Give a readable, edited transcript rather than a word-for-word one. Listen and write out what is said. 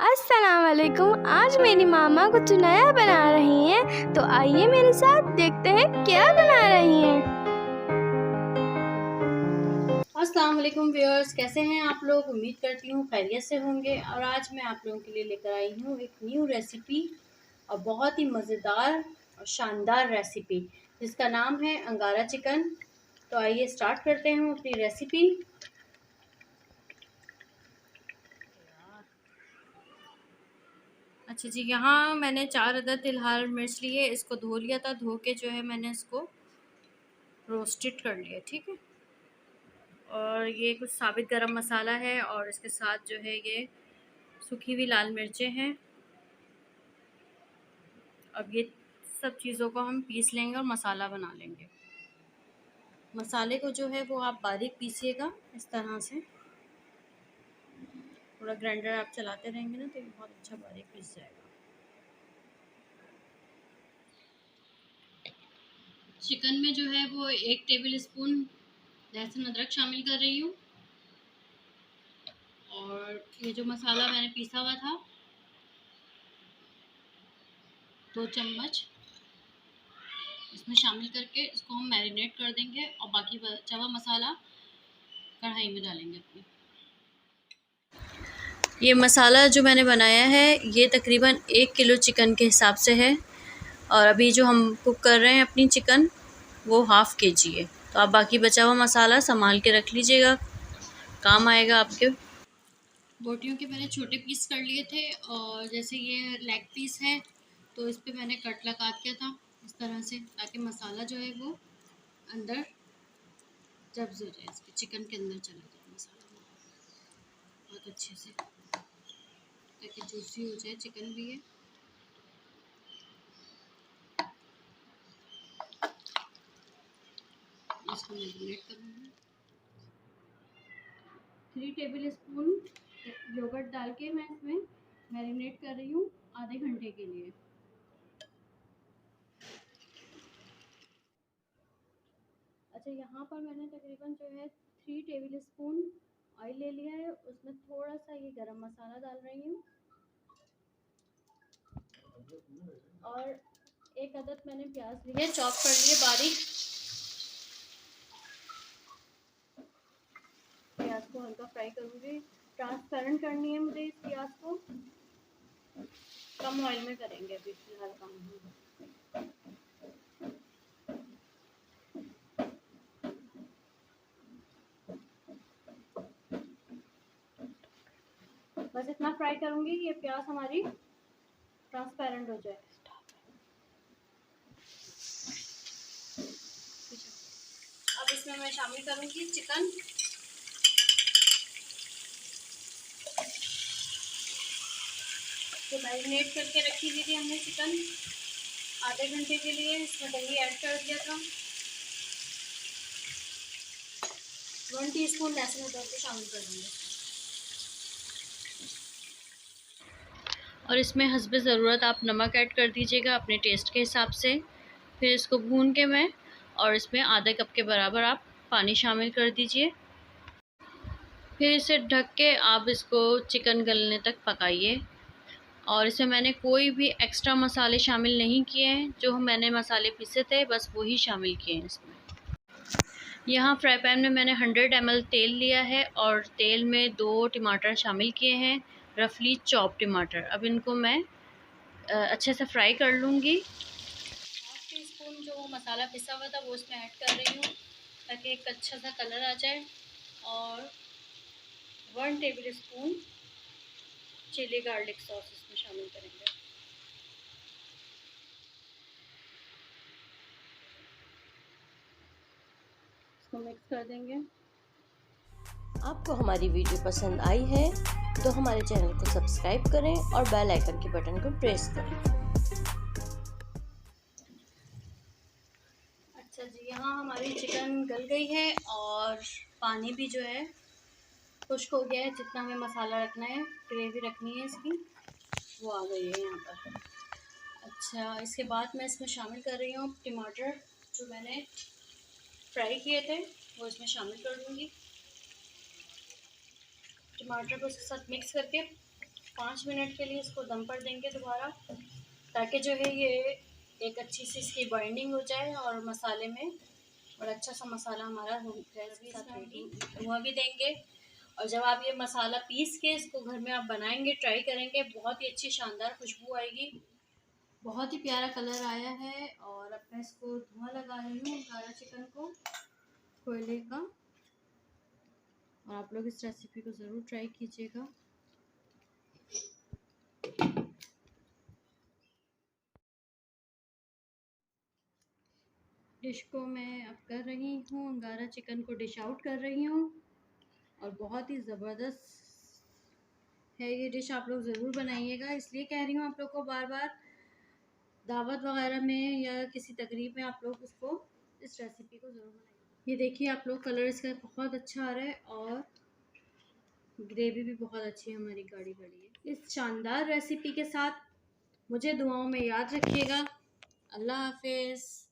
अस्सलाम वालेकुम। आज मेरी मामा कुछ नया बना रही हैं, तो आइए मेरे साथ देखते हैं क्या बना रही हैं। अस्सलाम वालेकुम व्यूअर्स, कैसे हैं आप लोग। उम्मीद करती हूँ खैरियत से होंगे। और आज मैं आप लोगों के लिए लेकर आई हूँ एक न्यू रेसिपी और बहुत ही मज़ेदार और शानदार रेसिपी जिसका नाम है अंगारा चिकन। तो आइए स्टार्ट करते हैं अपनी रेसिपी। अच्छा जी, यहाँ मैंने 4 अदद लाल मिर्च लिए। इसको धो लिया था, धो के जो है मैंने इसको रोस्टेड कर लिया, ठीक है। और ये कुछ साबित गरम मसाला है और इसके साथ जो है ये सूखी हुई लाल मिर्चें हैं। अब ये सब चीज़ों को हम पीस लेंगे और मसाला बना लेंगे। मसाले को जो है वो आप बारीक पीसिएगा इस तरह से। थोड़ा ग्राइंडर आप चलाते रहेंगे ना तो ये बहुत अच्छा बारीक पीस जाएगा। चिकन में जो है वो 1 टेबल स्पून लहसुन अदरक शामिल कर रही हूँ। और ये जो मसाला मैंने पीसा हुआ था 2 चम्मच इसमें शामिल करके इसको हम मैरिनेट कर देंगे और बाकी बचा हुआ मसाला कढ़ाई में डालेंगे अपनी। ये मसाला जो मैंने बनाया है ये तकरीबन 1 किलो चिकन के हिसाब से है। और अभी जो हम कुक कर रहे हैं अपनी चिकन वो ½ kg है। तो आप बाकी बचा हुआ मसाला संभाल के रख लीजिएगा, काम आएगा आपके। बोटियों के मैंने छोटे पीस कर लिए थे और जैसे ये लेग पीस है तो इस पे मैंने कट लगा दिया था इस तरह से, ताकि मसाला जो है वो अंदर जब्स हो जाए, इसके चिकन के अंदर चला जाए मसाला बहुत अच्छे से, ताकि जूसी हो जाए चिकन भी है। इसको मैरिनेट करूँगी। 3 टेबल स्पून योगर्ट डाल के मैं इसमें मैरिनेट कर रही हूँ आधे घंटे के लिए। अच्छा, यहाँ पर मैंने तकरीबन जो है 3 टेबल स्पून ऑयल ले लिया है। उसमें थोड़ा सा ये गरम मसाला डाल रही हूँ और 1 अदद मैंने प्याज लिए चॉप कर लिए बारीक। प्याज को हल्का फ्राई करूँगी, ट्रांसपेरेंट करनी है मुझे इस प्याज को। कम ऑयल में करेंगे अभी फिलहाल, कम। बस इतना फ्राई करूँगी ये प्याज हमारी ट्रांसपेरेंट हो जाए। अब इसमें मैं शामिल करूँगी चिकन। तो मैरिनेट करके रखी हुई थी हमने चिकन आधे घंटे के लिए, इसमें दही ऐड कर दिया था। 1 टीस्पून लहसुन अदरक को शामिल कर दिया और इसमें हस्बे ज़रूरत आप नमक ऐड कर दीजिएगा अपने टेस्ट के हिसाब से। फिर इसको भून के मैं और इसमें आधा कप के बराबर आप पानी शामिल कर दीजिए। फिर इसे ढक के आप इसको चिकन गलने तक पकाइए। और इसमें मैंने कोई भी एक्स्ट्रा मसाले शामिल नहीं किए हैं, जो मैंने मसाले पीसे थे बस वही शामिल किए हैं इसमें। यहाँ फ्राई पैन में मैंने 100 ml तेल लिया है और तेल में 2 टमाटर शामिल किए हैं, रफली चॉप टमाटर। अब इनको मैं अच्छे से फ्राई कर लूँगी। ½ टीस्पून जो मसाला पिसा हुआ था वो इसमें ऐड कर रही हूँ ताकि एक अच्छा सा कलर आ जाए। और 1 tablespoon chilli garlic sauce इसमें शामिल करेंगे। इसको मिक्स कर देंगे। आपको हमारी वीडियो पसंद आई है तो हमारे चैनल को सब्सक्राइब करें और बेल आइकन के बटन को प्रेस करें। अच्छा जी, यहाँ हमारी चिकन गल गई है और पानी भी जो है खुश्क हो गया है। जितना हमें मसाला रखना है, ग्रेवी रखनी है इसकी, वो आ गई है यहाँ पर। अच्छा, इसके बाद मैं इसमें शामिल कर रही हूँ टमाटर जो मैंने फ्राई किए थे, वो इसमें शामिल कर दूँगी। टमाटर को उसके साथ मिक्स करके 5 मिनट के लिए इसको दम पर देंगे दोबारा, ताकि जो है ये एक अच्छी सी इसकी बाइंडिंग हो जाए और मसाले में, और अच्छा सा मसाला हमारा गैस के साथ रेडी। धुआं भी देंगे, और जब आप ये मसाला पीस के इसको घर में आप बनाएंगे, ट्राई करेंगे, बहुत ही अच्छी शानदार खुशबू आएगी। बहुत ही प्यारा कलर आया है। और अब मैं इसको धुआं लगा रही हूँ अंगारा चिकन को कोयले का। और आप लोग इस रेसिपी को ज़रूर ट्राई कीजिएगा। डिश को मैं अब कर रही हूँ, अंगारा चिकन को डिश आउट कर रही हूँ। और बहुत ही ज़बरदस्त है ये डिश, आप लोग ज़रूर बनाइएगा। इसलिए कह रही हूँ आप लोग को बार बार, दावत वगैरह में या किसी तकरीब में आप लोग इसको, इस रेसिपी को ज़रूर बनाइए। ये देखिए आप लोग, कलर इसका बहुत अच्छा आ रहा है और ग्रेवी भी बहुत अच्छी हमारी गाढ़ी गाढ़ी है। इस शानदार रेसिपी के साथ मुझे दुआओं में याद रखिएगा। अल्लाह हाफिज़।